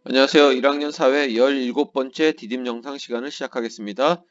안녕하세요. 1학년 사회 17번째 디딤 영상 시간을 시작하겠습니다.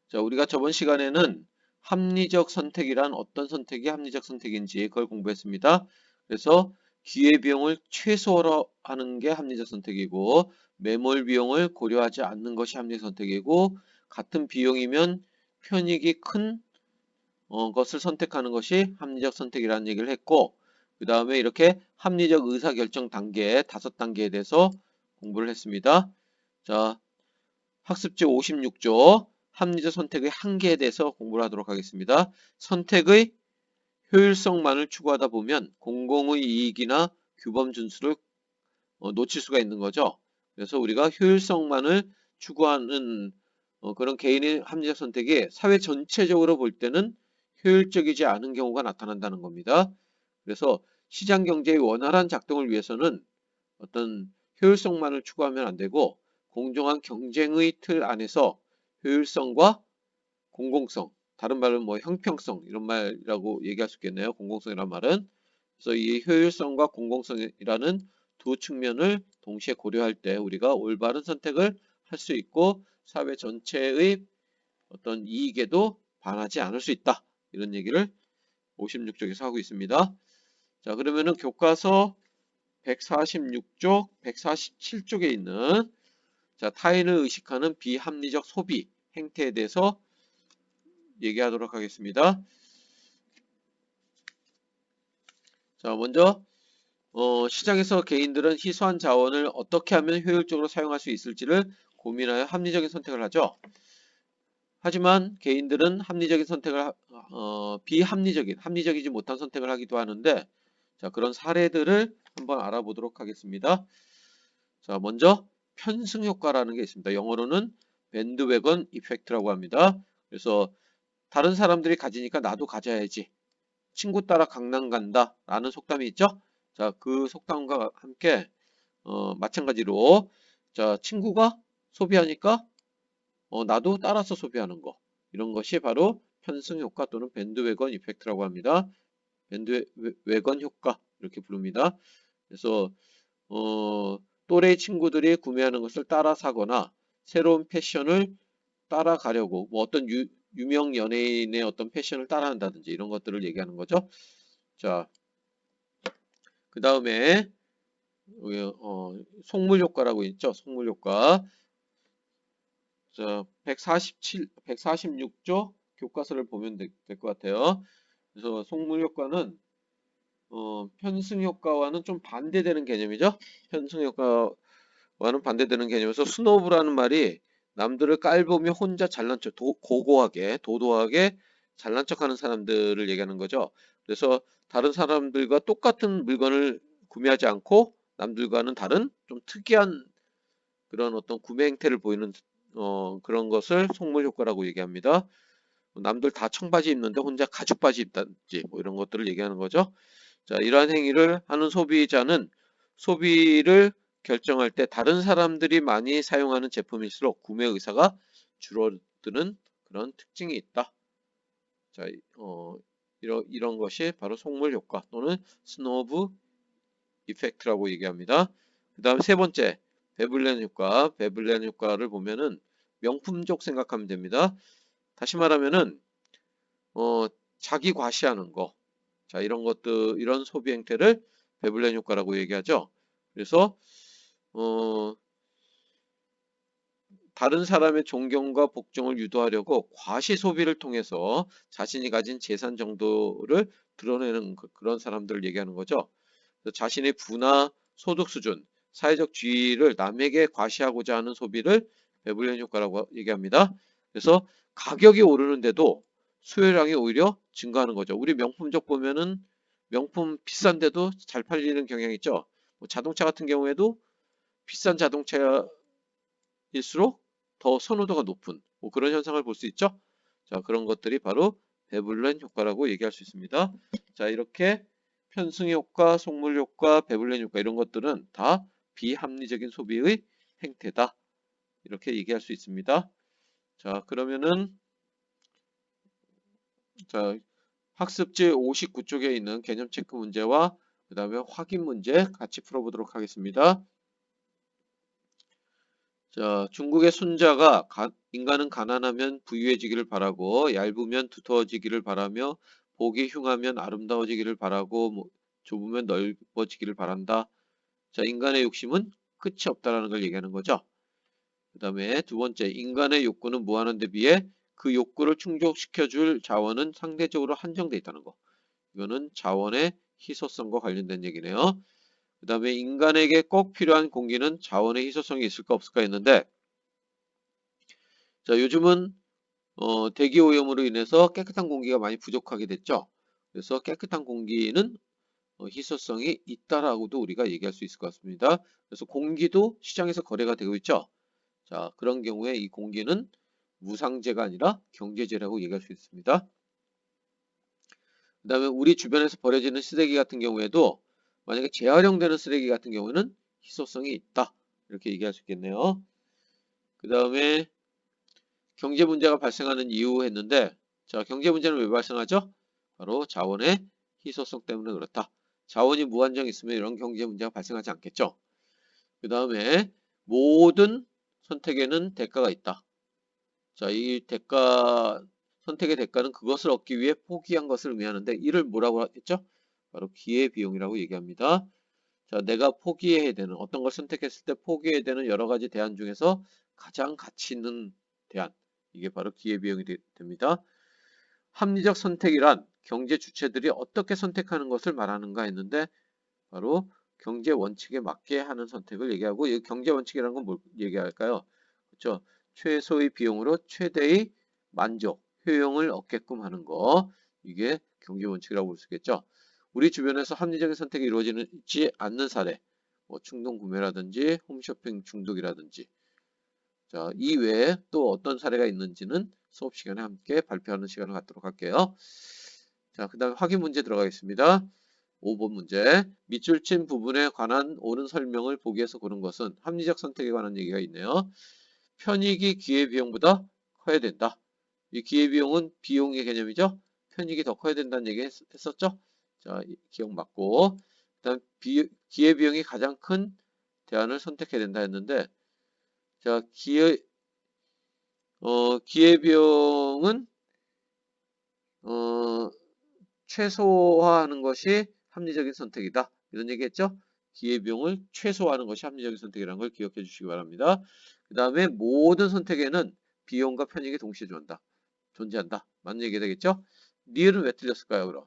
자, 우리가 저번 시간에는 합리적 선택이란 어떤 선택이 합리적 선택인지 그걸 공부했습니다. 그래서 기회비용을 최소화로 하는 게 합리적 선택이고, 매몰 비용을 고려하지 않는 것이 합리적 선택이고, 같은 비용이면 편익이 큰 것을 선택하는 것이 합리적 선택이라는 얘기를 했고, 그 다음에 이렇게 합리적 의사결정 단계 5단계에 대해서 공부를 했습니다. 자, 학습지 56조 합리적 선택의 한계에 대해서 공부를 하도록 하겠습니다. 선택의 효율성만을 추구하다 보면 공공의 이익이나 규범 준수를 놓칠 수가 있는 거죠. 그래서 우리가 효율성만을 추구하는 그런 개인의 합리적 선택이 사회 전체적으로 볼 때는 효율적이지 않은 경우가 나타난다는 겁니다. 그래서 시장 경제의 원활한 작동을 위해서는 어떤 효율성만을 추구하면 안 되고, 공정한 경쟁의 틀 안에서 효율성과 공공성, 다른 말은 뭐 형평성 이런 말이라고 얘기할 수 있겠네요. 공공성이란 말은. 그래서 이 효율성과 공공성이라는 두 측면을 동시에 고려할 때 우리가 올바른 선택을 할 수 있고, 사회 전체의 어떤 이익에도 반하지 않을 수 있다. 이런 얘기를 56쪽에서 하고 있습니다. 자, 그러면은 교과서 146쪽, 147쪽에 있는 자, 타인을 의식하는 비합리적 소비 행태에 대해서 얘기하도록 하겠습니다. 자, 먼저 시장에서 개인들은 희소한 자원을 어떻게 하면 효율적으로 사용할 수 있을지를 고민하여 합리적인 선택을 하죠. 하지만 개인들은 합리적인 선택을 합리적이지 못한 선택을 하기도 하는데, 자, 그런 사례들을 한번 알아보도록 하겠습니다. 자, 먼저 편승 효과라는 게 있습니다. 영어로는 밴드웨건 이펙트라고 합니다. 그래서 다른 사람들이 가지니까 나도 가져야지. 친구 따라 강남 간다 라는 속담이 있죠. 자, 그 속담과 함께 마찬가지로 자, 친구가 소비하니까 나도 따라서 소비하는 거, 이런 것이 바로 편승 효과 또는 밴드웨건 이펙트라고 합니다. 밴드웨건 효과 이렇게 부릅니다. 그래서 또래 친구들이 구매하는 것을 따라 사거나 새로운 패션을 따라가려고 뭐 어떤 유명 연예인의 어떤 패션을 따라한다든지 이런 것들을 얘기하는 거죠. 자, 그 다음에 속물 효과라고 있죠. 속물 효과. 자, 146조 교과서를 보면 될 것 같아요. 그래서 속물 효과는 편승 효과와는 좀 반대되는 개념이죠. 편승 효과와는 반대되는 개념에서 스노브라는 말이 남들을 깔보며 혼자 잘난 척, 고고하게, 도도하게 잘난 척하는 사람들을 얘기하는 거죠. 그래서 다른 사람들과 똑같은 물건을 구매하지 않고 남들과는 다른 좀 특이한 그런 어떤 구매 행태를 보이는 그런 것을 속물 효과라고 얘기합니다. 남들 다 청바지 입는데 혼자 가죽 바지 입다든지 뭐 이런 것들을 얘기하는 거죠. 자, 이러한 행위를 하는 소비자는 소비를 결정할 때 다른 사람들이 많이 사용하는 제품일수록 구매 의사가 줄어드는 그런 특징이 있다. 자, 이런 것이 바로 속물 효과 또는 스노브 이펙트라고 얘기합니다. 그 다음 세 번째, 베블렌 효과. 베블렌 효과를 보면은 명품적 생각하면 됩니다. 다시 말하면은 어, 자기 과시하는 거. 자, 이런 것들, 이런 소비 행태를 베블렌 효과라고 얘기하죠. 그래서 어, 다른 사람의 존경과 복종을 유도하려고 과시 소비를 통해서 자신이 가진 재산 정도를 드러내는 그런 사람들을 얘기하는 거죠. 자신의 부나 소득 수준, 사회적 지위를 남에게 과시하고자 하는 소비를 배불리 효과라고 얘기합니다. 그래서 가격이 오르는데도 수요량이 오히려 증가하는 거죠. 우리 명품적 보면은 명품 비싼데도 잘 팔리는 경향이 있죠. 뭐 자동차 같은 경우에도 비싼 자동차일수록 더 선호도가 높은 뭐 그런 현상을 볼 수 있죠. 자, 그런 것들이 바로 베블렌 효과라고 얘기할 수 있습니다. 자, 이렇게 편승 효과, 속물 효과, 배불렌 효과 이런 것들은 다 비합리적인 소비의 행태다. 이렇게 얘기할 수 있습니다. 자, 그러면은 자, 학습지 59쪽에 있는 개념 체크 문제와 그 다음에 확인 문제 같이 풀어보도록 하겠습니다. 자, 중국의 순자가 인간은 가난하면 부유해지기를 바라고 얇으면 두터워지기를 바라며 복이 흉하면 아름다워지기를 바라고 좁으면 넓어지기를 바란다. 자, 인간의 욕심은 끝이 없다라는 걸 얘기하는 거죠. 그 다음에 두 번째, 인간의 욕구는 무한한 데 비해 그 욕구를 충족시켜줄 자원은 상대적으로 한정돼 있다는 거. 이거는 자원의 희소성과 관련된 얘기네요. 그 다음에 인간에게 꼭 필요한 공기는 자원의 희소성이 있을까 없을까 했는데, 자, 요즘은 대기 오염으로 인해서 깨끗한 공기가 많이 부족하게 됐죠. 그래서 깨끗한 공기는 희소성이 있다라고도 우리가 얘기할 수 있을 것 같습니다. 그래서 공기도 시장에서 거래가 되고 있죠. 자, 그런 경우에 이 공기는 무상재가 아니라 경제재라고 얘기할 수 있습니다. 그 다음에 우리 주변에서 버려지는 쓰레기 같은 경우에도 만약에 재활용되는 쓰레기 같은 경우는 희소성이 있다. 이렇게 얘기할 수 있겠네요. 그 다음에 경제 문제가 발생하는 이유 했는데, 자, 경제 문제는 왜 발생하죠? 바로 자원의 희소성 때문에 그렇다. 자원이 무한정 있으면 이런 경제 문제가 발생하지 않겠죠. 그 다음에 모든 선택에는 대가가 있다. 자, 이 선택의 대가는 그것을 얻기 위해 포기한 것을 의미하는데, 이를 뭐라고 했죠? 바로 기회비용이라고 얘기합니다. 자, 내가 포기해야 되는, 어떤 걸 선택했을 때 포기해야 되는 여러 가지 대안 중에서 가장 가치 있는 대안. 이게 바로 기회비용이 됩니다. 합리적 선택이란 경제 주체들이 어떻게 선택하는 것을 말하는가 했는데, 바로 경제 원칙에 맞게 하는 선택을 얘기하고, 이 경제 원칙이라는 건 뭘 얘기할까요? 그렇죠? 최소의 비용으로 최대의 만족, 효용을 얻게끔 하는 거. 이게 경제 원칙이라고 볼 수 있겠죠. 우리 주변에서 합리적인 선택이 이루어지지 않는 사례, 충동 구매라든지 홈쇼핑 중독이라든지, 자, 이 외에 또 어떤 사례가 있는지는 수업 시간에 함께 발표하는 시간을 갖도록 할게요. 자, 그 다음 확인 문제 들어가겠습니다. 5번 문제. 밑줄 친 부분에 관한 옳은 설명을 보기에서 고른 것은 합리적 선택에 관한 얘기가 있네요. 편익이 기회비용보다 커야 된다. 이 기회비용은 비용의 개념이죠. 편익이 더 커야 된다는 얘기 했었죠. 자, 기억 맞고. 그다음 기회비용이 가장 큰 대안을 선택해야 된다 했는데, 자, 기회비용은 어, 최소화하는 것이 합리적인 선택이다. 이런 얘기했죠? 기회비용을 최소화하는 것이 합리적인 선택이라는 걸 기억해 주시기 바랍니다. 그 다음에 모든 선택에는 비용과 편익이 동시에 존재한다. 맞는 얘기 되겠죠? 리을은 왜 틀렸을까요, 그럼?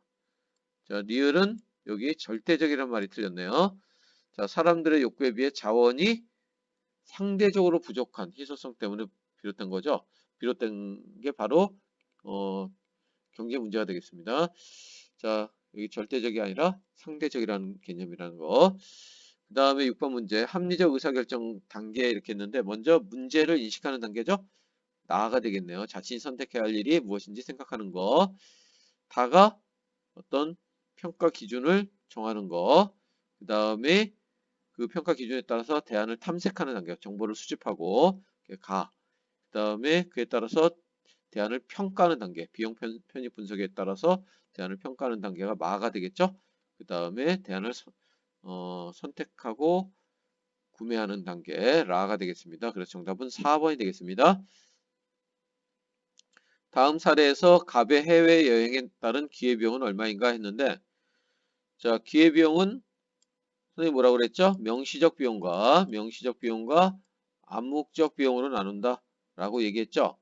자, 리을은 여기 절대적이라는 말이 틀렸네요. 자, 사람들의 욕구에 비해 자원이 상대적으로 부족한 희소성 때문에 비롯된 거죠. 비롯된 게 바로 어, 경제 문제가 되겠습니다. 자, 여기 절대적이 아니라 상대적이라는 개념이라는 거. 그 다음에 6번 문제, 합리적 의사결정 단계 이렇게 했는데, 먼저 문제를 인식하는 단계죠. 나가 되겠네요. 자신이 선택해야 할 일이 무엇인지 생각하는 거. 다가 어떤 평가 기준을 정하는 거. 그 다음에 그 평가 기준에 따라서 대안을 탐색하는 단계, 정보를 수집하고, 가. 그 다음에 그에 따라서 대안을 평가하는 단계, 비용 편익 분석에 따라서 대안을 평가하는 단계가 마가 되겠죠. 그 다음에 대안을 선택하고 구매하는 단계, 라가 되겠습니다. 그래서 정답은 4번이 되겠습니다. 다음 사례에서 갑의 해외여행에 따른 기회비용은 얼마인가 했는데, 자, 기회비용은 선생님이 뭐라고 그랬죠? 명시적 비용과 암묵적 비용으로 나눈다 라고 얘기했죠.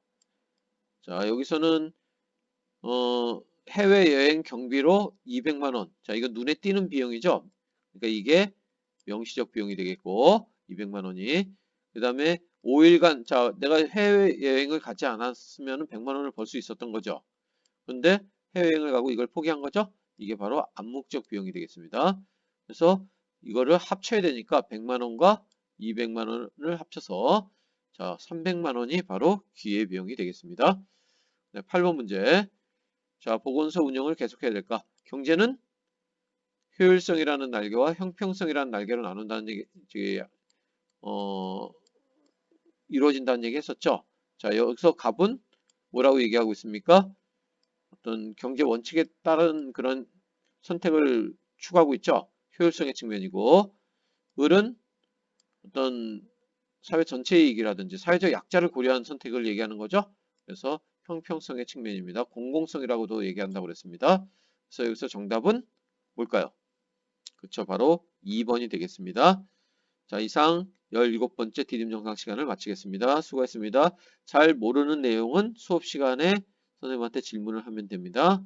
자, 여기서는 해외여행 경비로 200만 원. 자, 이거 눈에 띄는 비용이죠. 그러니까 이게 명시적 비용이 되겠고 200만 원이. 그 다음에 5일간, 자, 내가 해외여행을 가지 않았으면 100만 원을 벌 수 있었던 거죠. 근데 해외여행을 가고 이걸 포기한 거죠. 이게 바로 암묵적 비용이 되겠습니다. 그래서 이거를 합쳐야 되니까 100만 원과 200만 원을 합쳐서, 자, 300만 원이 바로 기회비용이 되겠습니다. 네, 8번 문제. 자, 보건소 운영을 계속해야 될까? 경제는 효율성이라는 날개와 형평성이라는 날개로 나눈다는 얘기, 어, 이루어진다는 얘기 했었죠. 자, 여기서 갑은 뭐라고 얘기하고 있습니까? 어떤 경제 원칙에 따른 그런 선택을 추구하고 있죠. 효율성의 측면이고, 을은 어떤 사회 전체의 이익이라든지 사회적 약자를 고려한 선택을 얘기하는 거죠. 그래서 형평성의 측면입니다. 공공성이라고도 얘기한다고 그랬습니다. 그래서 여기서 정답은 뭘까요? 그쵸, 바로 2번이 되겠습니다. 자, 이상 17번째 디딤 영상 시간을 마치겠습니다. 수고했습니다. 잘 모르는 내용은 수업 시간에 선생님한테 질문을 하면 됩니다.